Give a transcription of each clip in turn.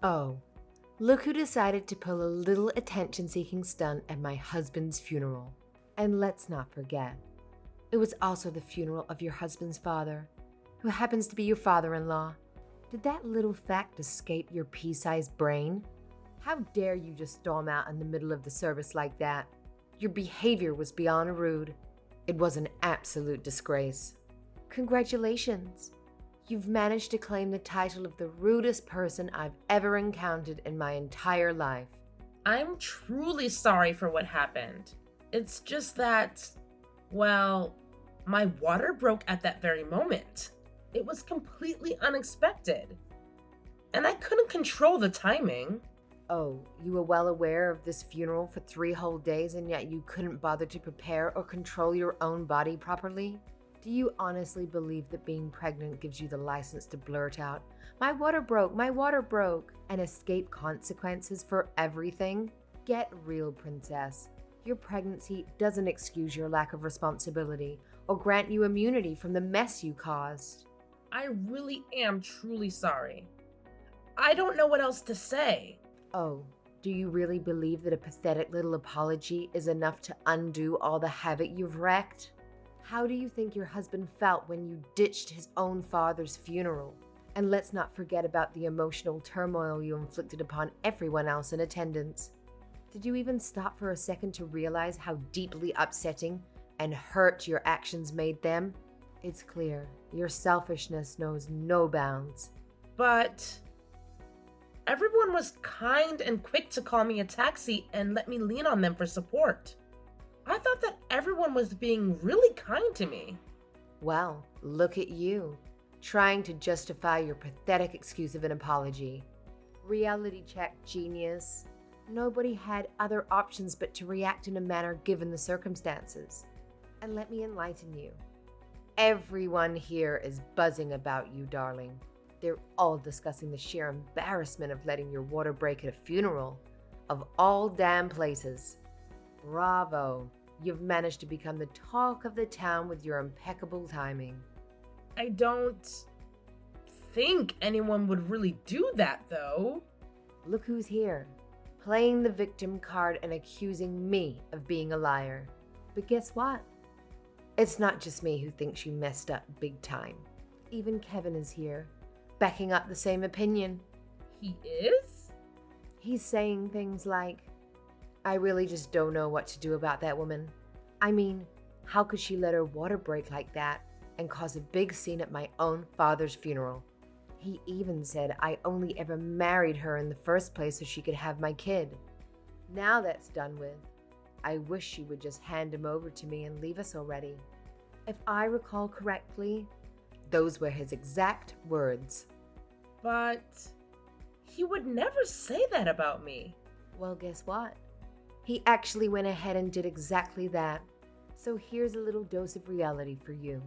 Oh, look who decided to pull a little attention-seeking stunt at my husband's funeral. And let's not forget, it was also the funeral of your husband's father, who happens to be your father-in-law. Did that little fact escape your pea-sized brain? How dare you just storm out in the middle of the service like that? Your behavior was beyond rude. It was an absolute disgrace. Congratulations. You've managed to claim the title of the rudest person I've ever encountered in my entire life. I'm truly sorry for what happened. It's just that, well, my water broke at that very moment. It was completely unexpected. And I couldn't control the timing. Oh, you were well aware of this funeral for 3 whole days and yet you couldn't bother to prepare or control your own body properly? Do you honestly believe that being pregnant gives you the license to blurt out, my water broke, and escape consequences for everything? Get real, princess. Your pregnancy doesn't excuse your lack of responsibility or grant you immunity from the mess you caused. I really am truly sorry. I don't know what else to say. Oh, do you really believe that a pathetic little apology is enough to undo all the havoc you've wreaked? How do you think your husband felt when you ditched his own father's funeral? And let's not forget about the emotional turmoil you inflicted upon everyone else in attendance. Did you even stop for a second to realize how deeply upsetting and hurt your actions made them? It's clear your selfishness knows no bounds. But everyone was kind and quick to call me a taxi and let me lean on them for support. I thought that everyone was being really kind to me. Well, look at you, trying to justify your pathetic excuse of an apology. Reality check, genius. Nobody had other options but to react in a manner given the circumstances. And let me enlighten you. Everyone here is buzzing about you, darling. They're all discussing the sheer embarrassment of letting your water break at a funeral, of all damn places. Bravo, you've managed to become the talk of the town with your impeccable timing. I don't think anyone would really do that, though. Look who's here, playing the victim card and accusing me of being a liar. But guess what? It's not just me who thinks you messed up big time. Even Kevin is here, backing up the same opinion. He is? He's saying things like, I really just don't know what to do about that woman. I mean, how could she let her water break like that and cause a big scene at my own father's funeral? He even said I only ever married her in the first place so she could have my kid. Now that's done with, I wish she would just hand him over to me and leave us already. If I recall correctly, those were his exact words. But he would never say that about me. Well, guess what? He actually went ahead and did exactly that. So here's a little dose of reality for you.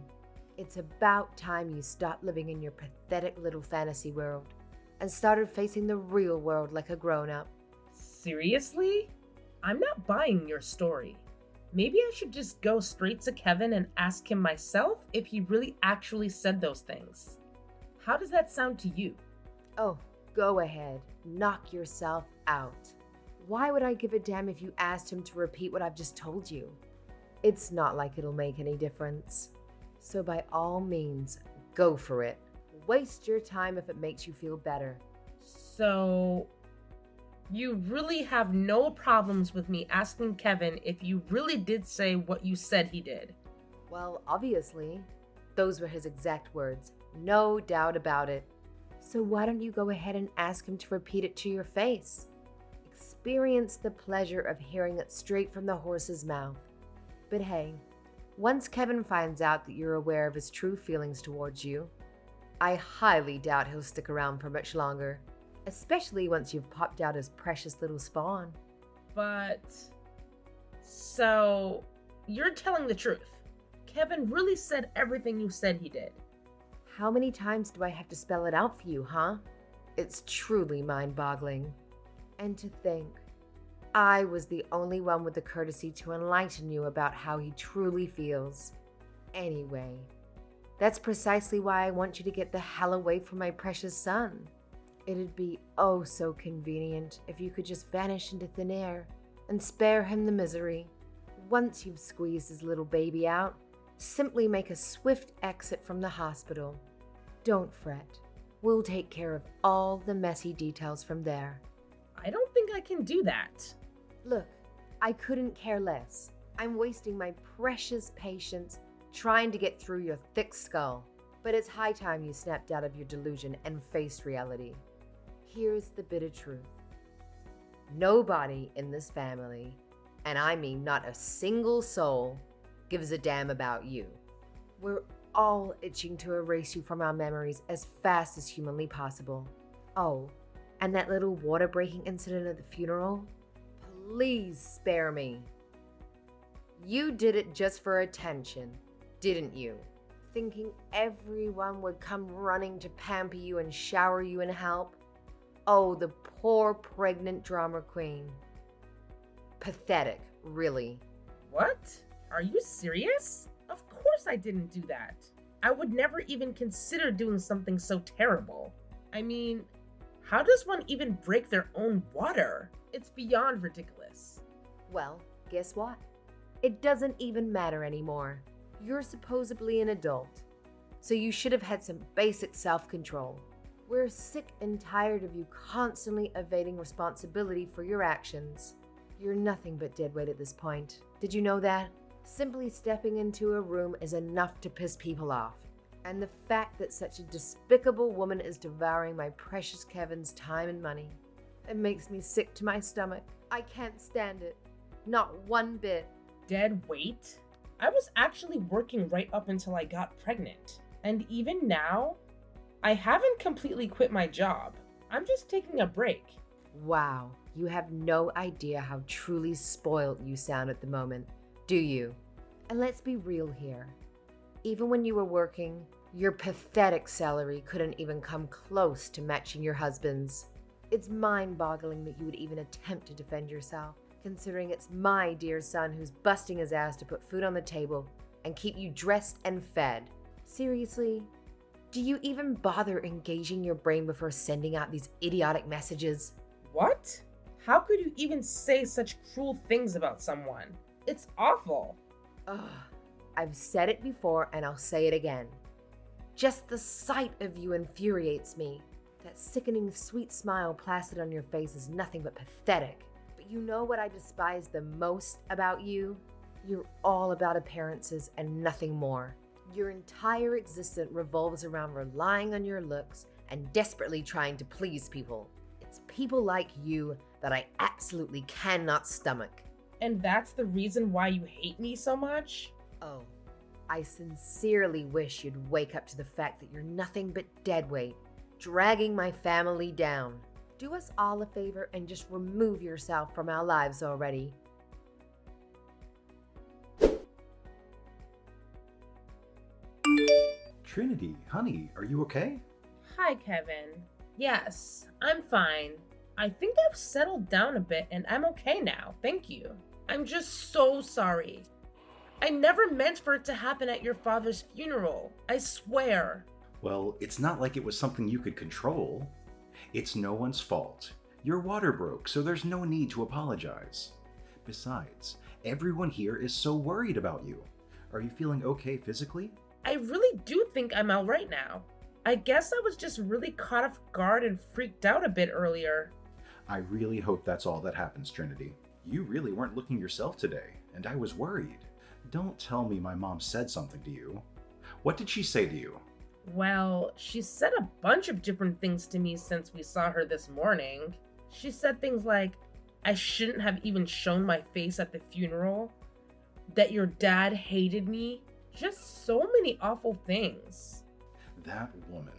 It's about time you stopped living in your pathetic little fantasy world and started facing the real world like a grown-up. Seriously? I'm not buying your story. Maybe I should just go straight to Kevin and ask him myself if he really actually said those things. How does that sound to you? Oh, go ahead. Knock yourself out. Why would I give a damn if you asked him to repeat what I've just told you? It's not like it'll make any difference. So by all means, go for it. Waste your time if it makes you feel better. So, you really have no problems with me asking Kevin if you really did say what you said he did? Well, obviously. Those were his exact words. No doubt about it. So why don't you go ahead and ask him to repeat it to your face? Experience the pleasure of hearing it straight from the horse's mouth. But hey, once Kevin finds out that you're aware of his true feelings towards you, I highly doubt he'll stick around for much longer, especially once you've popped out his precious little spawn. But, so, you're telling the truth. Kevin really said everything you said he did. How many times do I have to spell it out for you, huh? It's truly mind-boggling. And to think, I was the only one with the courtesy to enlighten you about how he truly feels. Anyway, that's precisely why I want you to get the hell away from my precious son. It'd be oh so convenient if you could just vanish into thin air and spare him the misery. Once you've squeezed his little baby out, simply make a swift exit from the hospital. Don't fret. We'll take care of all the messy details from there. I don't think I can do that. Look, I couldn't care less. I'm wasting my precious patience trying to get through your thick skull. But it's high time you snapped out of your delusion and faced reality. Here's the bitter truth. Nobody in this family, and I mean not a single soul, gives a damn about you. We're all itching to erase you from our memories as fast as humanly possible. Oh, and that little water breaking incident at the funeral? Please spare me. You did it just for attention, didn't you? Thinking everyone would come running to pamper you and shower you in help? Oh, the poor pregnant drama queen. Pathetic, really. What? Are you serious? Of course I didn't do that. I would never even consider doing something so terrible. I mean, how does one even break their own water? It's beyond ridiculous. Well, guess what? It doesn't even matter anymore. You're supposedly an adult, so you should have had some basic self-control. We're sick and tired of you constantly evading responsibility for your actions. You're nothing but deadweight at this point. Did you know that? Simply stepping into a room is enough to piss people off. And the fact that such a despicable woman is devouring my precious Kevin's time and money, it makes me sick to my stomach. I can't stand it. Not one bit. Dead weight? I was actually working right up until I got pregnant. And even now, I haven't completely quit my job. I'm just taking a break. Wow, you have no idea how truly spoiled you sound at the moment, do you? And let's be real here. Even when you were working, your pathetic salary couldn't even come close to matching your husband's. It's mind-boggling that you would even attempt to defend yourself, considering it's my dear son who's busting his ass to put food on the table and keep you dressed and fed. Seriously? Do you even bother engaging your brain before sending out these idiotic messages? What? How could you even say such cruel things about someone? It's awful. Ugh, I've said it before and I'll say it again. Just the sight of you infuriates me. That sickening sweet smile plastered on your face is nothing but pathetic. But you know what I despise the most about you? You're all about appearances and nothing more. Your entire existence revolves around relying on your looks and desperately trying to please people. It's people like you that I absolutely cannot stomach. And that's the reason why you hate me so much? Oh, I sincerely wish you'd wake up to the fact that you're nothing but deadweight, dragging my family down. Do us all a favor and just remove yourself from our lives already. Trinity, honey, are you okay? Hi, Kevin. Yes, I'm fine. I think I've settled down a bit and I'm okay now, thank you. I'm just so sorry. I never meant for it to happen at your father's funeral, I swear. Well, it's not like it was something you could control. It's no one's fault. Your water broke, so there's no need to apologize. Besides, everyone here is so worried about you. Are you feeling okay physically? I really do think I'm all right now. I guess I was just really caught off guard and freaked out a bit earlier. I really hope that's all that happens, Trinity. You really weren't looking yourself today, and I was worried. Don't tell me my mom said something to you. What did she say to you? Well, she said a bunch of different things to me since we saw her this morning. She said things like, I shouldn't have even shown my face at the funeral, that your dad hated me, just so many awful things. That woman.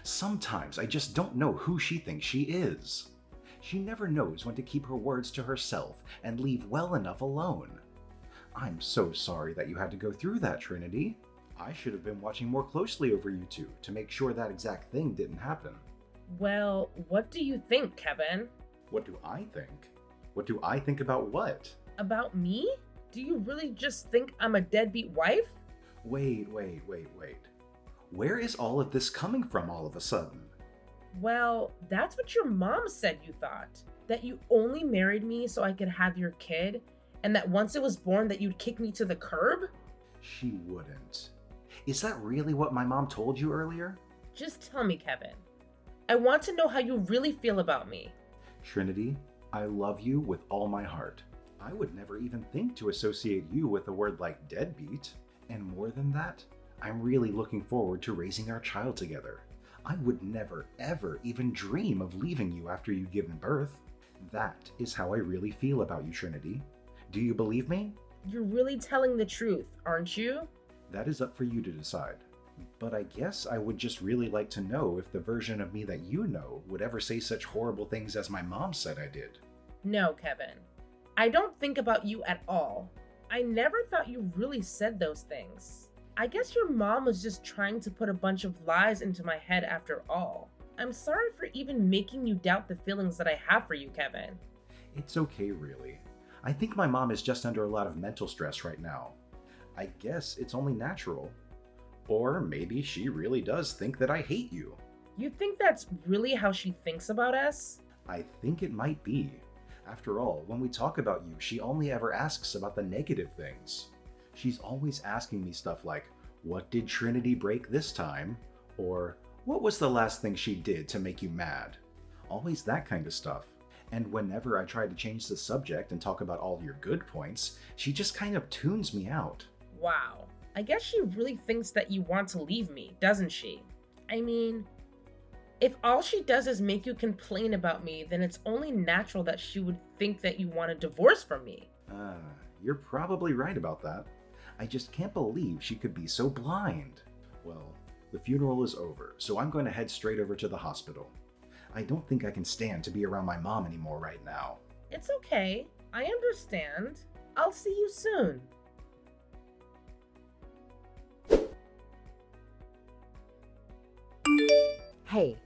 Sometimes I just don't know who she thinks she is. She never knows when to keep her words to herself and leave well enough alone. I'm so sorry that you had to go through that, Trinity. I should have been watching more closely over you two to make sure that exact thing didn't happen. Well, what do you think, Kevin? What do I think? What do I think about what? About me? Do you really just think I'm a deadbeat wife? Wait. Where is all of this coming from all of a sudden? Well, that's what your mom said you thought. That you only married me so I could have your kid, and that once it was born that you'd kick me to the curb? She wouldn't. Is that really what my mom told you earlier? Just tell me, Kevin. I want to know how you really feel about me. Trinity, I love you with all my heart. I would never even think to associate you with a word like deadbeat. And more than that, I'm really looking forward to raising our child together. I would never, ever even dream of leaving you after you've given birth. That is how I really feel about you, Trinity. Do you believe me? You're really telling the truth, aren't you? That is up for you to decide. But I guess I would just really like to know if the version of me that you know would ever say such horrible things as my mom said I did. No, Kevin. I don't think about you at all. I never thought you really said those things. I guess your mom was just trying to put a bunch of lies into my head after all. I'm sorry for even making you doubt the feelings that I have for you, Kevin. It's okay, really. I think my mom is just under a lot of mental stress right now. I guess it's only natural. Or maybe she really does think that I hate you. You think that's really how she thinks about us? I think it might be. After all, when we talk about you, she only ever asks about the negative things. She's always asking me stuff like, what did Trinity break this time? Or, what was the last thing she did to make you mad? Always that kind of stuff. And whenever I try to change the subject and talk about all your good points, she just kind of tunes me out. Wow. I guess she really thinks that you want to leave me, doesn't she? I mean, if all she does is make you complain about me, then it's only natural that she would think that you want a divorce from me. You're probably right about that. I just can't believe she could be so blind. Well, the funeral is over, so I'm going to head straight over to the hospital. I don't think I can stand to be around my mom anymore right now. It's okay. I understand. I'll see you soon. Hey,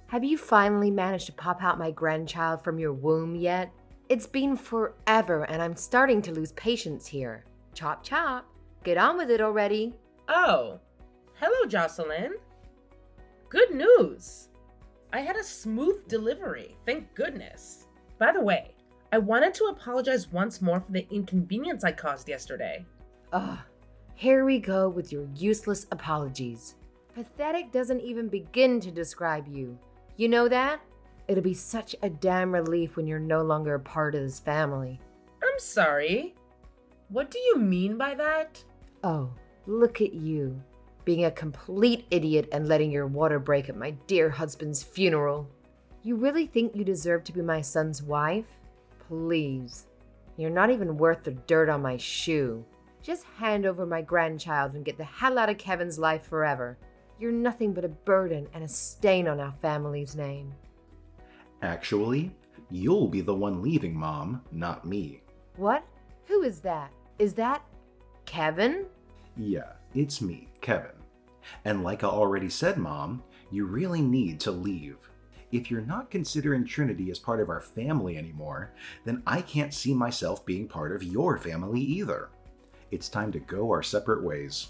have you finally managed to pop out my grandchild from your womb yet? It's been forever and I'm starting to lose patience here. Chop chop. Get on with it already. Oh, hello, Jocelyn. Good news. I had a smooth delivery, thank goodness. By the way, I wanted to apologize once more for the inconvenience I caused yesterday. Ugh, here we go with your useless apologies. Pathetic doesn't even begin to describe you. You know that? It'll be such a damn relief when you're no longer a part of this family. I'm sorry. What do you mean by that? Oh, look at you, being a complete idiot and letting your water break at my dear husband's funeral. You really think you deserve to be my son's wife? Please. You're not even worth the dirt on my shoe. Just hand over my grandchild and get the hell out of Kevin's life forever. You're nothing but a burden and a stain on our family's name. Actually, you'll be the one leaving, Mom, not me. What? Who is that? Is that Kevin? Yeah, it's me, Kevin. And like I already said, Mom, you really need to leave. If you're not considering Trinity as part of our family anymore, then I can't see myself being part of your family either. It's time to go our separate ways.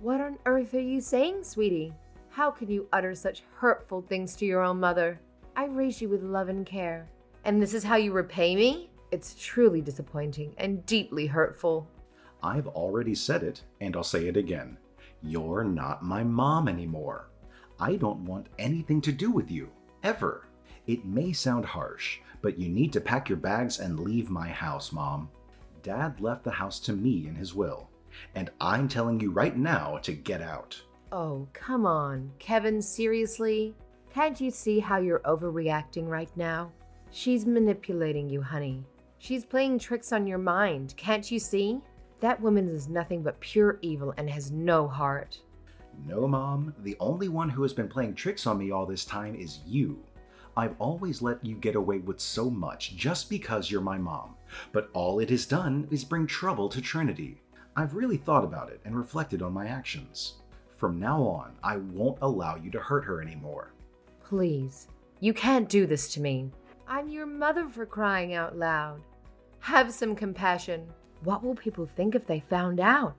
What on earth are you saying, sweetie? How can you utter such hurtful things to your own mother? I raised you with love and care, and this is how you repay me? It's truly disappointing and deeply hurtful. I've already said it, and I'll say it again. You're not my mom anymore. I don't want anything to do with you, ever. It may sound harsh, but you need to pack your bags and leave my house, Mom. Dad left the house to me in his will, and I'm telling you right now to get out. Oh, come on, Kevin, seriously? Can't you see how you're overreacting right now? She's manipulating you, honey. She's playing tricks on your mind, can't you see? That woman is nothing but pure evil and has no heart. No, Mom, the only one who has been playing tricks on me all this time is you. I've always let you get away with so much just because you're my mom, but all it has done is bring trouble to Trinity. I've really thought about it and reflected on my actions. From now on, I won't allow you to hurt her anymore. Please, you can't do this to me. I'm your mother, for crying out loud. Have some compassion. What will people think if they found out?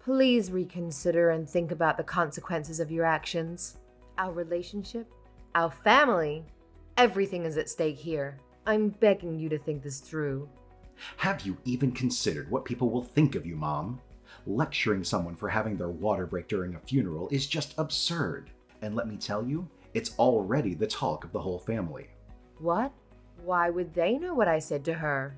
Please reconsider and think about the consequences of your actions. Our relationship Our family? Everything is at stake here. I'm begging you to think this through. Have you even considered what people will think of you, Mom? Lecturing someone for having their water break during a funeral is just absurd. And let me tell you, it's already the talk of the whole family. What? Why would they know what I said to her?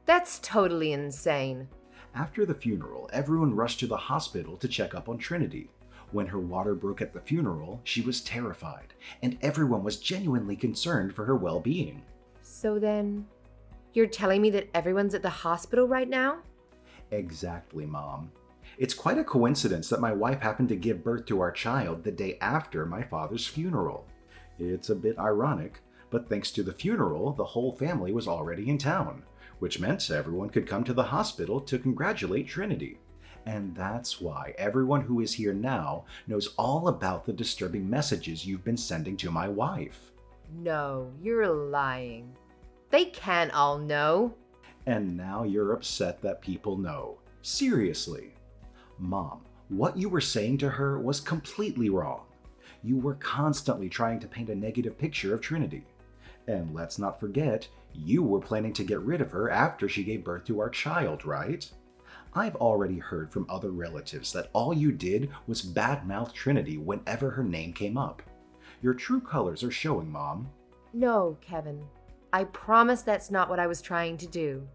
That's totally insane. After the funeral, everyone rushed to the hospital to check up on Trinity. When her water broke at the funeral, she was terrified, and everyone was genuinely concerned for her well-being. So then, you're telling me that everyone's at the hospital right now? Exactly, Mom. It's quite a coincidence that my wife happened to give birth to our child the day after my father's funeral. It's a bit ironic, but thanks to the funeral, the whole family was already in town, which meant everyone could come to the hospital to congratulate Trinity. And that's why everyone who is here now knows all about the disturbing messages you've been sending to my wife. No, you're lying. They can't all know. And now you're upset that people know. Seriously. Mom, what you were saying to her was completely wrong. You were constantly trying to paint a negative picture of Trinity. And let's not forget, you were planning to get rid of her after she gave birth to our child, right? I've already heard from other relatives that all you did was badmouth Trinity whenever her name came up. Your true colors are showing, Mom. No, Kevin. I promise that's not what I was trying to do.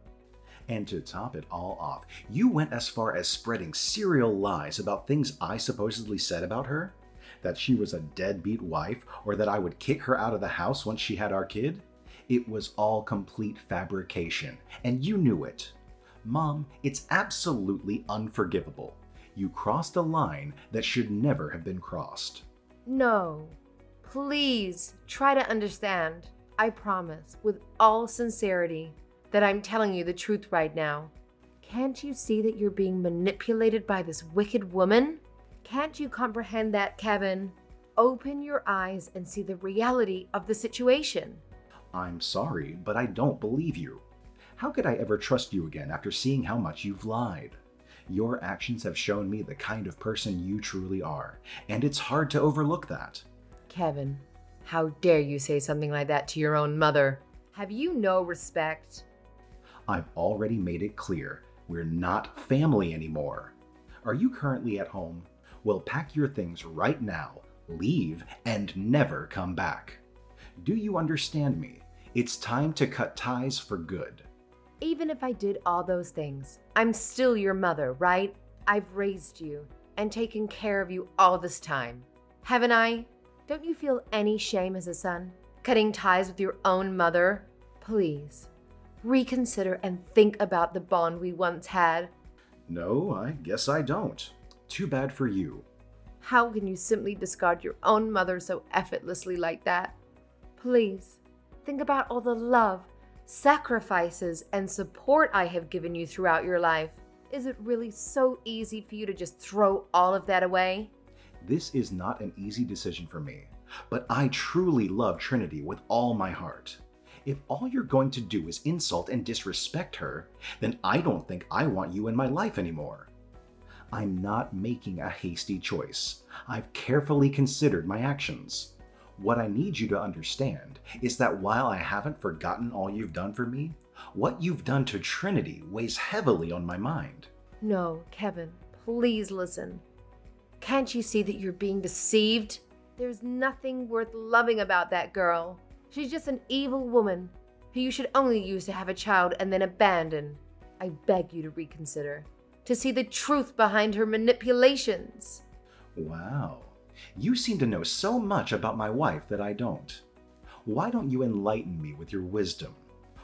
And to top it all off, you went as far as spreading serial lies about things I supposedly said about her? That she was a deadbeat wife, or that I would kick her out of the house once she had our kid? It was all complete fabrication, and you knew it. Mom, it's absolutely unforgivable. You crossed a line that should never have been crossed. No. Please, try to understand. I promise, with all sincerity, that I'm telling you the truth right now. Can't you see that you're being manipulated by this wicked woman? Can't you comprehend that, Kevin? Open your eyes and see the reality of the situation. I'm sorry, but I don't believe you. How could I ever trust you again after seeing how much you've lied? Your actions have shown me the kind of person you truly are, and it's hard to overlook that. Kevin, how dare you say something like that to your own mother? Have you no respect? I've already made it clear, we're not family anymore. Are you currently at home? Well, pack your things right now, leave, and never come back. Do you understand me? It's time to cut ties for good. Even if I did all those things, I'm still your mother, right? I've raised you and taken care of you all this time. Haven't I? Don't you feel any shame as a son, cutting ties with your own mother? Please, reconsider and think about the bond we once had. No, I guess I don't. Too bad for you. How can you simply discard your own mother so effortlessly like that? Please, think about all the love, sacrifices, and support I have given you throughout your life. Is it really so easy for you to just throw all of that away? This is not an easy decision for me, but I truly love Trinity with all my heart. If all you're going to do is insult and disrespect her, then I don't think I want you in my life anymore. I'm not making a hasty choice. I've carefully considered my actions. What I need you to understand is that while I haven't forgotten all you've done for me, what you've done to Trinity weighs heavily on my mind. No, Kevin, please listen. Can't you see that you're being deceived? There's nothing worth loving about that girl. She's just an evil woman who you should only use to have a child and then abandon. I beg you to reconsider, to see the truth behind her manipulations. Wow, you seem to know so much about my wife that I don't. Why don't you enlighten me with your wisdom?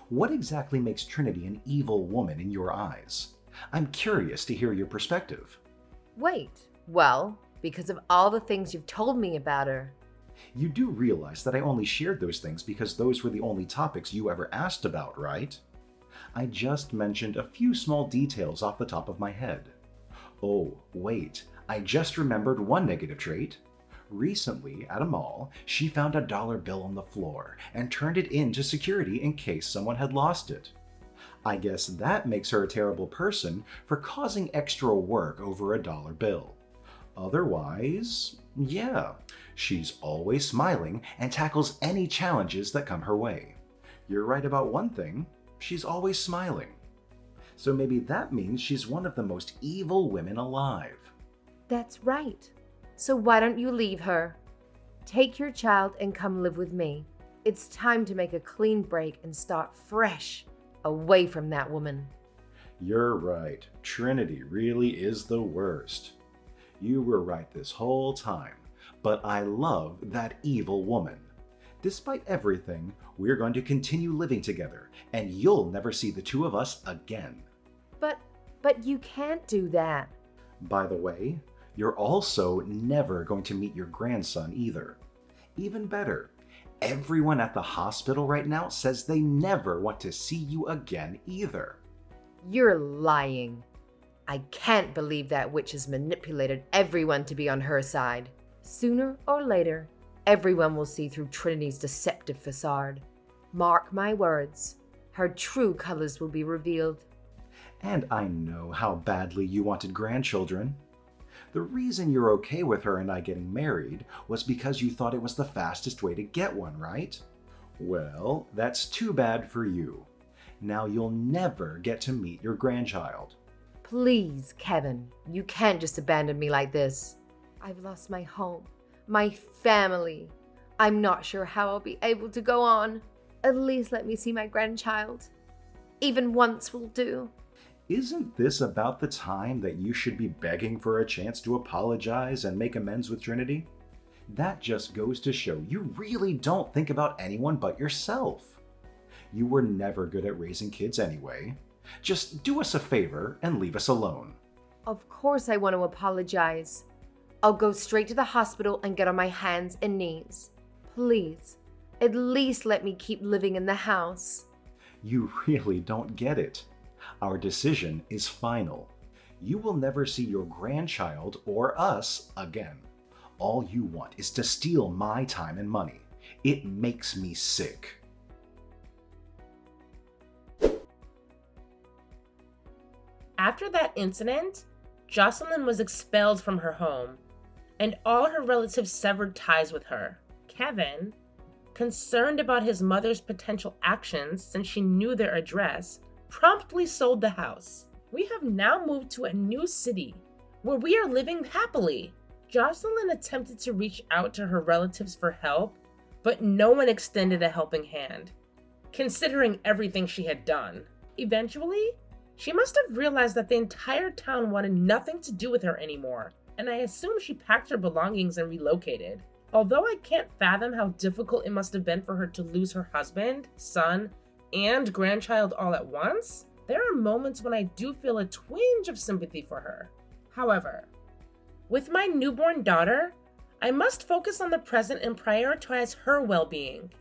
What exactly makes Trinity an evil woman in your eyes? I'm curious to hear your perspective. Wait, well, because of all the things you've told me about her. You do realize that I only shared those things because those were the only topics you ever asked about, right? I just mentioned a few small details off the top of my head. Oh, wait, I just remembered one negative trait. Recently, at a mall, she found a dollar bill on the floor and turned it in to security in case someone had lost it. I guess that makes her a terrible person for causing extra work over a dollar bill. Otherwise, yeah, She's always smiling and tackles any challenges that come her way. You're right about one thing, she's always smiling. So maybe that means she's one of the most evil women alive. That's right. So why don't you leave her? Take your child and come live with me. It's time to make a clean break and start fresh, away from that woman. You're right. Trinity really is the worst. You were right this whole time, but I love that evil woman. Despite everything, we're going to continue living together, and you'll never see the two of us again. But you can't do that. By the way, you're also never going to meet your grandson either. Even better, everyone at the hospital right now says they never want to see you again either. You're lying. I can't believe that witch has manipulated everyone to be on her side. Sooner or later, everyone will see through Trinity's deceptive facade. Mark my words, her true colors will be revealed. And I know how badly you wanted grandchildren. The reason you're okay with her and I getting married was because you thought it was the fastest way to get one, right? Well, that's too bad for you. Now you'll never get to meet your grandchild. Please, Kevin, you can't just abandon me like this. I've lost my home, my family. I'm not sure how I'll be able to go on. At least let me see my grandchild. Even once will do. Isn't this about the time that you should be begging for a chance to apologize and make amends with Trinity? That just goes to show you really don't think about anyone but yourself. You were never good at raising kids anyway. Just do us a favor and leave us alone. Of course I want to apologize. I'll go straight to the hospital and get on my hands and knees. Please, at least let me keep living in the house. You really don't get it. Our decision is final. You will never see your grandchild or us again. All you want is to steal my time and money. It makes me sick. After that incident, Jocelyn was expelled from her home, and all her relatives severed ties with her. Kevin, concerned about his mother's potential actions since she knew their address, promptly sold the house. We have now moved to a new city where we are living happily. Jocelyn attempted to reach out to her relatives for help, but no one extended a helping hand, considering everything she had done. Eventually, she must have realized that the entire town wanted nothing to do with her anymore, and I assume she packed her belongings and relocated. Although I can't fathom how difficult it must have been for her to lose her husband, son, and grandchild all at once, there are moments when I do feel a twinge of sympathy for her. However, with my newborn daughter, I must focus on the present and prioritize her well-being.